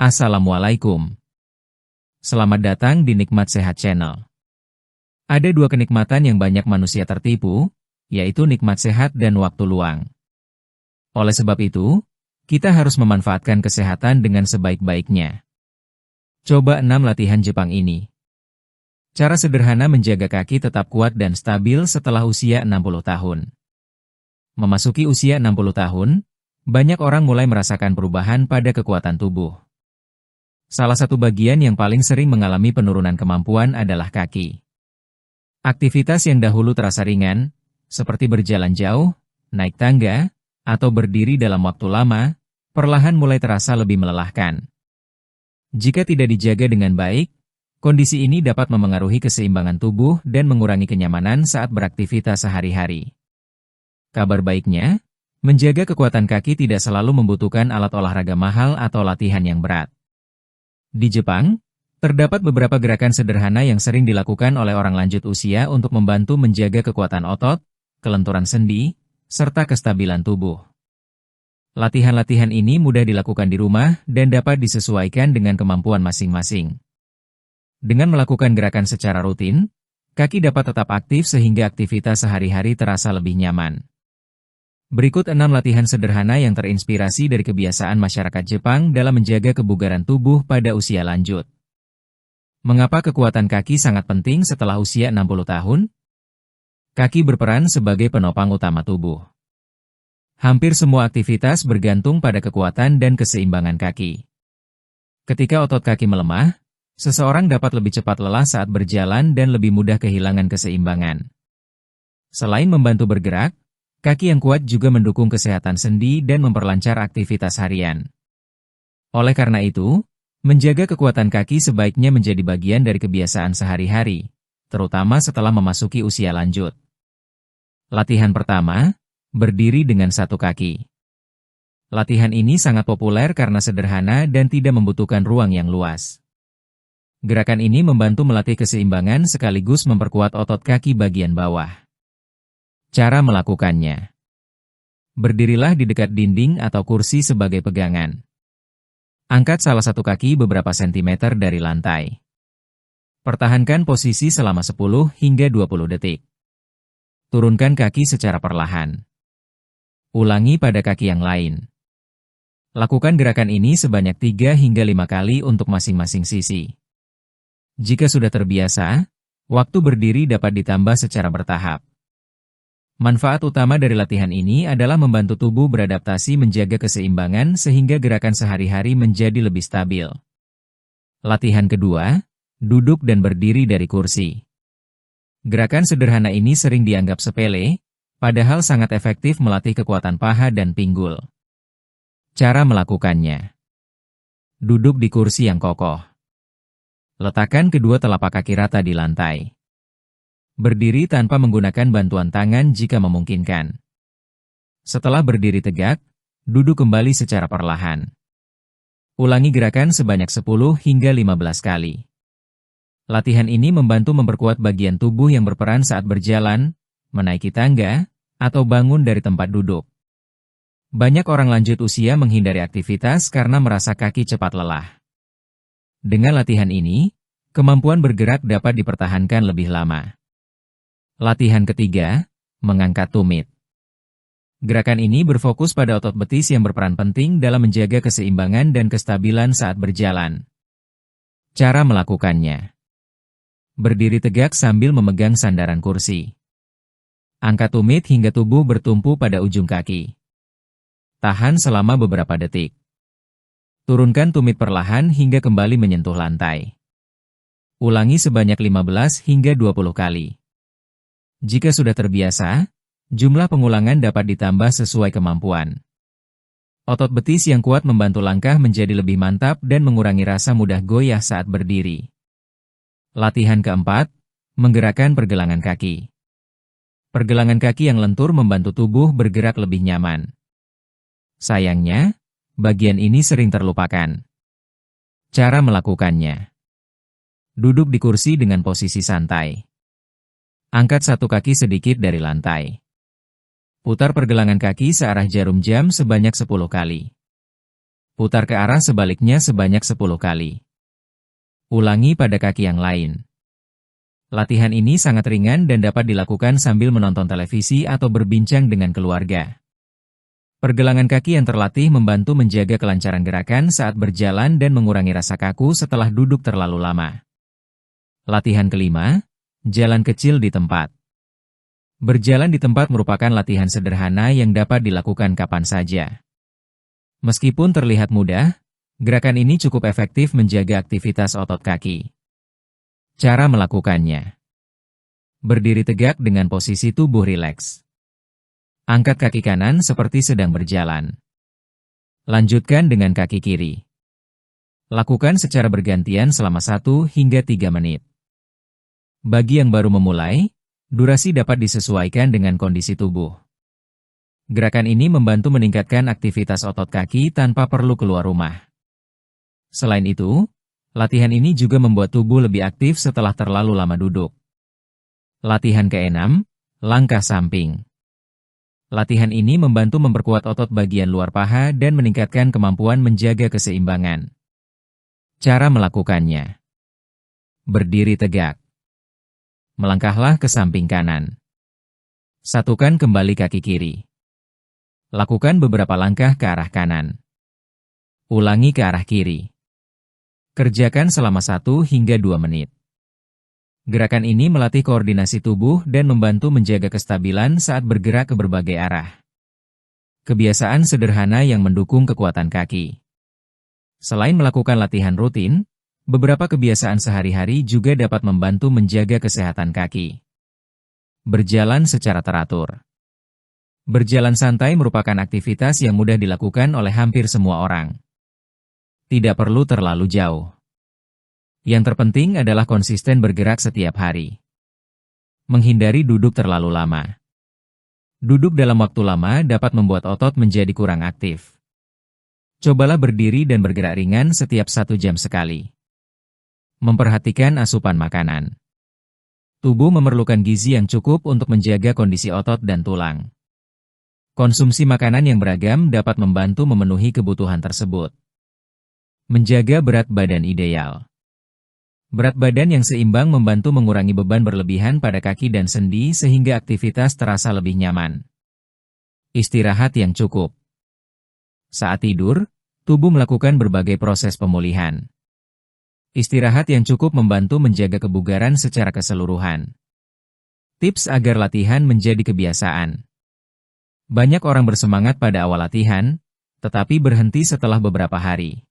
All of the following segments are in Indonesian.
Assalamualaikum. Selamat datang di Nikmat Sehat Channel. Ada dua kenikmatan yang banyak manusia tertipu, yaitu nikmat sehat dan waktu luang. Oleh sebab itu, kita harus memanfaatkan kesehatan dengan sebaik-baiknya. Coba 6 latihan Jepang ini. Cara sederhana menjaga kaki tetap kuat dan stabil setelah usia 60 tahun. Memasuki usia 60 tahun, banyak orang mulai merasakan perubahan pada kekuatan tubuh. Salah satu bagian yang paling sering mengalami penurunan kemampuan adalah kaki. Aktivitas yang dahulu terasa ringan, seperti berjalan jauh, naik tangga, atau berdiri dalam waktu lama, perlahan mulai terasa lebih melelahkan. Jika tidak dijaga dengan baik, kondisi ini dapat memengaruhi keseimbangan tubuh dan mengurangi kenyamanan saat beraktivitas sehari-hari. Kabar baiknya, menjaga kekuatan kaki tidak selalu membutuhkan alat olahraga mahal atau latihan yang berat. Di Jepang, terdapat beberapa gerakan sederhana yang sering dilakukan oleh orang lanjut usia untuk membantu menjaga kekuatan otot, kelenturan sendi, serta kestabilan tubuh. Latihan-latihan ini mudah dilakukan di rumah dan dapat disesuaikan dengan kemampuan masing-masing. Dengan melakukan gerakan secara rutin, kaki dapat tetap aktif sehingga aktivitas sehari-hari terasa lebih nyaman. Berikut 6 latihan sederhana yang terinspirasi dari kebiasaan masyarakat Jepang dalam menjaga kebugaran tubuh pada usia lanjut. Mengapa kekuatan kaki sangat penting setelah usia 60 tahun? Kaki berperan sebagai penopang utama tubuh. Hampir semua aktivitas bergantung pada kekuatan dan keseimbangan kaki. Ketika otot kaki melemah, seseorang dapat lebih cepat lelah saat berjalan dan lebih mudah kehilangan keseimbangan. Selain membantu bergerak, kaki yang kuat juga mendukung kesehatan sendi dan memperlancar aktivitas harian. Oleh karena itu, menjaga kekuatan kaki sebaiknya menjadi bagian dari kebiasaan sehari-hari, terutama setelah memasuki usia lanjut. Latihan pertama, berdiri dengan satu kaki. Latihan ini sangat populer karena sederhana dan tidak membutuhkan ruang yang luas. Gerakan ini membantu melatih keseimbangan sekaligus memperkuat otot kaki bagian bawah. Cara melakukannya. Berdirilah di dekat dinding atau kursi sebagai pegangan. Angkat salah satu kaki beberapa sentimeter dari lantai. Pertahankan posisi selama 10 hingga 20 detik. Turunkan kaki secara perlahan. Ulangi pada kaki yang lain. Lakukan gerakan ini sebanyak 3 hingga 5 kali untuk masing-masing sisi. Jika sudah terbiasa, waktu berdiri dapat ditambah secara bertahap. Manfaat utama dari latihan ini adalah membantu tubuh beradaptasi menjaga keseimbangan sehingga gerakan sehari-hari menjadi lebih stabil. Latihan kedua, duduk dan berdiri dari kursi. Gerakan sederhana ini sering dianggap sepele, padahal sangat efektif melatih kekuatan paha dan pinggul. Cara melakukannya. Duduk di kursi yang kokoh. Letakkan kedua telapak kaki rata di lantai. Berdiri tanpa menggunakan bantuan tangan jika memungkinkan. Setelah berdiri tegak, duduk kembali secara perlahan. Ulangi gerakan sebanyak 10 hingga 15 kali. Latihan ini membantu memperkuat bagian tubuh yang berperan saat berjalan, menaiki tangga, atau bangun dari tempat duduk. Banyak orang lanjut usia menghindari aktivitas karena merasa kaki cepat lelah. Dengan latihan ini, kemampuan bergerak dapat dipertahankan lebih lama. Latihan ketiga, mengangkat tumit. Gerakan ini berfokus pada otot betis yang berperan penting dalam menjaga keseimbangan dan kestabilan saat berjalan. Cara melakukannya. Berdiri tegak sambil memegang sandaran kursi. Angkat tumit hingga tubuh bertumpu pada ujung kaki. Tahan selama beberapa detik. Turunkan tumit perlahan hingga kembali menyentuh lantai. Ulangi sebanyak 15 hingga 20 kali. Jika sudah terbiasa, jumlah pengulangan dapat ditambah sesuai kemampuan. Otot betis yang kuat membantu langkah menjadi lebih mantap dan mengurangi rasa mudah goyah saat berdiri. Latihan keempat, menggerakkan pergelangan kaki. Pergelangan kaki yang lentur membantu tubuh bergerak lebih nyaman. Sayangnya, bagian ini sering terlupakan. Cara melakukannya. Duduk di kursi dengan posisi santai. Angkat satu kaki sedikit dari lantai. Putar pergelangan kaki searah jarum jam sebanyak 10 kali. Putar ke arah sebaliknya sebanyak 10 kali. Ulangi pada kaki yang lain. Latihan ini sangat ringan dan dapat dilakukan sambil menonton televisi atau berbincang dengan keluarga. Pergelangan kaki yang terlatih membantu menjaga kelancaran gerakan saat berjalan dan mengurangi rasa kaku setelah duduk terlalu lama. Latihan kelima, jalan kecil di tempat. Berjalan di tempat merupakan latihan sederhana yang dapat dilakukan kapan saja. Meskipun terlihat mudah, gerakan ini cukup efektif menjaga aktivitas otot kaki. Cara melakukannya. Berdiri tegak dengan posisi tubuh rileks. Angkat kaki kanan seperti sedang berjalan. Lanjutkan dengan kaki kiri. Lakukan secara bergantian selama 1 hingga 3 menit. Bagi yang baru memulai, durasi dapat disesuaikan dengan kondisi tubuh. Gerakan ini membantu meningkatkan aktivitas otot kaki tanpa perlu keluar rumah. Selain itu, latihan ini juga membuat tubuh lebih aktif setelah terlalu lama duduk. Latihan ke-6, langkah samping. Latihan ini membantu memperkuat otot bagian luar paha dan meningkatkan kemampuan menjaga keseimbangan. Cara melakukannya. Berdiri tegak. Melangkahlah ke samping kanan. Satukan kembali kaki kiri. Lakukan beberapa langkah ke arah kanan. Ulangi ke arah kiri. Kerjakan selama 1 hingga 2 menit. Gerakan ini melatih koordinasi tubuh dan membantu menjaga kestabilan saat bergerak ke berbagai arah. Kebiasaan sederhana yang mendukung kekuatan kaki. Selain melakukan latihan rutin, beberapa kebiasaan sehari-hari juga dapat membantu menjaga kesehatan kaki. Berjalan secara teratur. Berjalan santai merupakan aktivitas yang mudah dilakukan oleh hampir semua orang. Tidak perlu terlalu jauh. Yang terpenting adalah konsisten bergerak setiap hari. Menghindari duduk terlalu lama. Duduk dalam waktu lama dapat membuat otot menjadi kurang aktif. Cobalah berdiri dan bergerak ringan setiap 1 jam sekali. Memperhatikan asupan makanan. Tubuh memerlukan gizi yang cukup untuk menjaga kondisi otot dan tulang. Konsumsi makanan yang beragam dapat membantu memenuhi kebutuhan tersebut. Menjaga berat badan ideal. Berat badan yang seimbang membantu mengurangi beban berlebihan pada kaki dan sendi sehingga aktivitas terasa lebih nyaman. Istirahat yang cukup. Saat tidur, tubuh melakukan berbagai proses pemulihan. Istirahat yang cukup membantu menjaga kebugaran secara keseluruhan. Tips agar latihan menjadi kebiasaan. Banyak orang bersemangat pada awal latihan, tetapi berhenti setelah beberapa hari.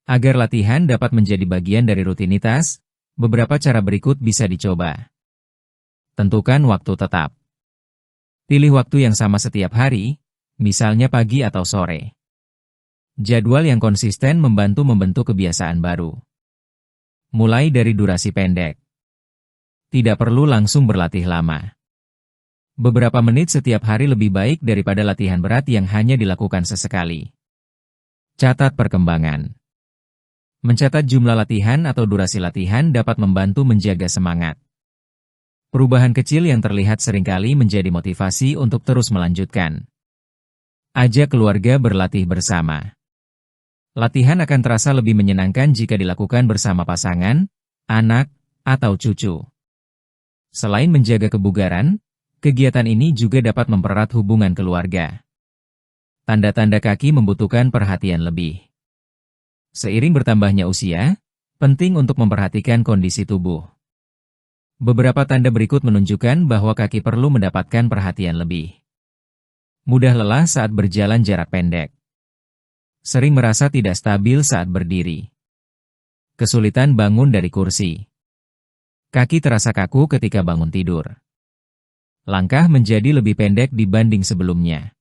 Agar latihan dapat menjadi bagian dari rutinitas, beberapa cara berikut bisa dicoba. Tentukan waktu tetap. Pilih waktu yang sama setiap hari, misalnya pagi atau sore. Jadwal yang konsisten membantu membentuk kebiasaan baru. Mulai dari durasi pendek. Tidak perlu langsung berlatih lama. Beberapa menit setiap hari lebih baik daripada latihan berat yang hanya dilakukan sesekali. Catat perkembangan. Mencatat jumlah latihan atau durasi latihan dapat membantu menjaga semangat. Perubahan kecil yang terlihat seringkali menjadi motivasi untuk terus melanjutkan. Ajak keluarga berlatih bersama. Latihan akan terasa lebih menyenangkan jika dilakukan bersama pasangan, anak, atau cucu. Selain menjaga kebugaran, kegiatan ini juga dapat mempererat hubungan keluarga. Tanda-tanda kaki membutuhkan perhatian lebih. Seiring bertambahnya usia, penting untuk memperhatikan kondisi tubuh. Beberapa tanda berikut menunjukkan bahwa kaki perlu mendapatkan perhatian lebih. Mudah lelah saat berjalan jarak pendek. Sering merasa tidak stabil saat berdiri. Kesulitan bangun dari kursi. Kaki terasa kaku ketika bangun tidur. Langkah menjadi lebih pendek dibanding sebelumnya.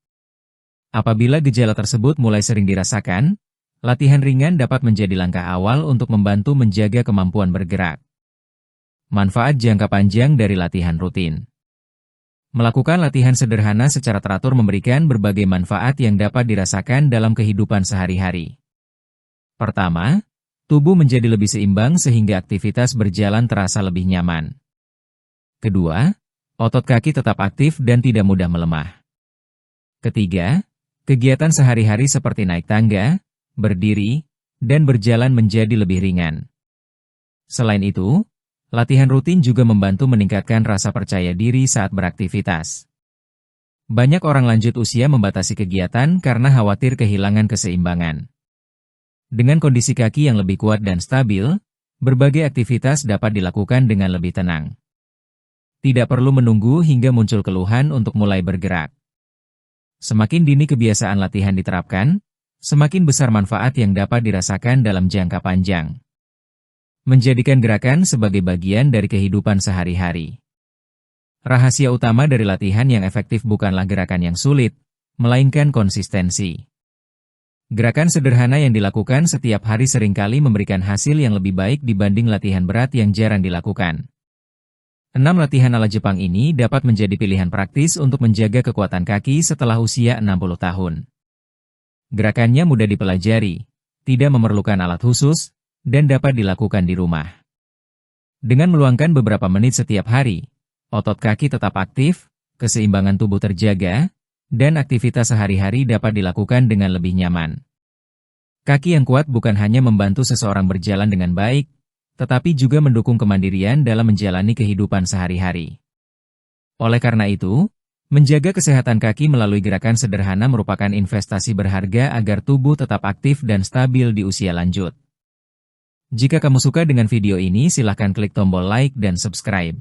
Apabila gejala tersebut mulai sering dirasakan, latihan ringan dapat menjadi langkah awal untuk membantu menjaga kemampuan bergerak. Manfaat jangka panjang dari latihan rutin. Melakukan latihan sederhana secara teratur memberikan berbagai manfaat yang dapat dirasakan dalam kehidupan sehari-hari. Pertama, tubuh menjadi lebih seimbang sehingga aktivitas berjalan terasa lebih nyaman. Kedua, otot kaki tetap aktif dan tidak mudah melemah. Ketiga, kegiatan sehari-hari seperti naik tangga, berdiri, dan berjalan menjadi lebih ringan. Selain itu, latihan rutin juga membantu meningkatkan rasa percaya diri saat beraktivitas. Banyak orang lanjut usia membatasi kegiatan karena khawatir kehilangan keseimbangan. Dengan kondisi kaki yang lebih kuat dan stabil, berbagai aktivitas dapat dilakukan dengan lebih tenang. Tidak perlu menunggu hingga muncul keluhan untuk mulai bergerak. Semakin dini kebiasaan latihan diterapkan, semakin besar manfaat yang dapat dirasakan dalam jangka panjang. Menjadikan gerakan sebagai bagian dari kehidupan sehari-hari. Rahasia utama dari latihan yang efektif bukanlah gerakan yang sulit, melainkan konsistensi. Gerakan sederhana yang dilakukan setiap hari seringkali memberikan hasil yang lebih baik dibanding latihan berat yang jarang dilakukan. 6 latihan ala Jepang ini dapat menjadi pilihan praktis untuk menjaga kekuatan kaki setelah usia 60 tahun. Gerakannya mudah dipelajari, tidak memerlukan alat khusus, dan dapat dilakukan di rumah. Dengan meluangkan beberapa menit setiap hari, otot kaki tetap aktif, keseimbangan tubuh terjaga, dan aktivitas sehari-hari dapat dilakukan dengan lebih nyaman. Kaki yang kuat bukan hanya membantu seseorang berjalan dengan baik, tetapi juga mendukung kemandirian dalam menjalani kehidupan sehari-hari. Oleh karena itu, menjaga kesehatan kaki melalui gerakan sederhana merupakan investasi berharga agar tubuh tetap aktif dan stabil di usia lanjut. Jika kamu suka dengan video ini, silakan klik tombol like dan subscribe.